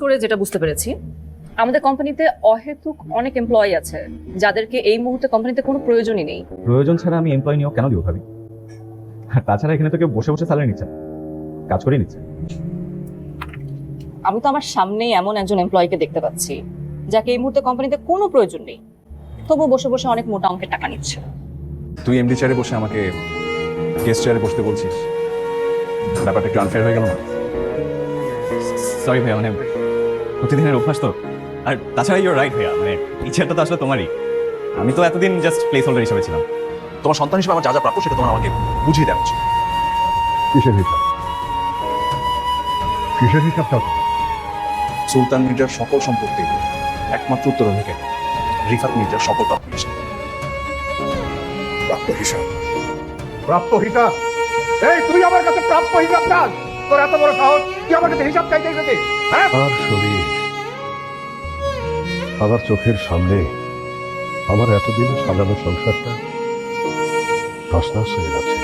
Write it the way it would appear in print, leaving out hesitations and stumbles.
করে যেটা বুঝতে পেরেছি, আমাদের কোম্পানিতে অহেতুক অনেক এমপ্লয়ি আছে যাদেরকে এই মুহূর্তে কোম্পানিতে কোনো প্রয়োজনই নেই। প্রয়োজন ছাড়া আমি এমপ্লয় নিয়েও কেন দিব ভাবি? আর তাছাড়া এখানে তো কেউ বসে বসে স্যালারি নিচ্ছে না, কাজ করে নিচ্ছে। আমি তো আমার সামনেই এমন একজন এমপ্লয়িকে দেখতে পাচ্ছি যাকে এই মুহূর্তে কোম্পানিতে কোনো প্রয়োজন নেই, তবু বসে বসে অনেক মোটা অঙ্কের টাকা নিচ্ছে। তুই এমডি চেয়ারে বসে আমাকে গেস্ট চেয়ারে বসতে বলছিস, ব্যাপারটা একটু আনফেয়ার হয়ে গেল না? সরি ভাইয়া, মানে প্রতিদিনের অভ্যাস তো। আর তাছাড়া ইউর রাইট ভাইয়া, মানে এই চেয়ারটা তো আসলে তোমারই। আমি তো এতদিন জাস্ট প্লেস হোল্ডার হিসেবে ছিলাম। তোমার সন্তান হিসেবে আমার যা যা প্রাপ্য সেটা তোমার আমাকে বুঝিয়ে দেওয়া উচিত। কিসের হিসাব? কিসের হিসাব চাও? সুলতান মির্জার সকল সম্পত্তি একমাত্র উত্তরাধিকারী রিফাত মির্জার সকল প্রাপ্য হিসাব। প্রাপ্য হিসাব? প্রাপ্য হিসাব? এই তুই আমার কাছে প্রাপ্য হিসাব চাস? তোর এত বড় সাহস, তুই আমার কাছে হিসাব চাইতে এসেছিস? হ্যাঁ? আর শরীর, আমার চোখের সামনে আমার এতদিন সাজানো সংসারটা তছনছ হয়ে গেছে।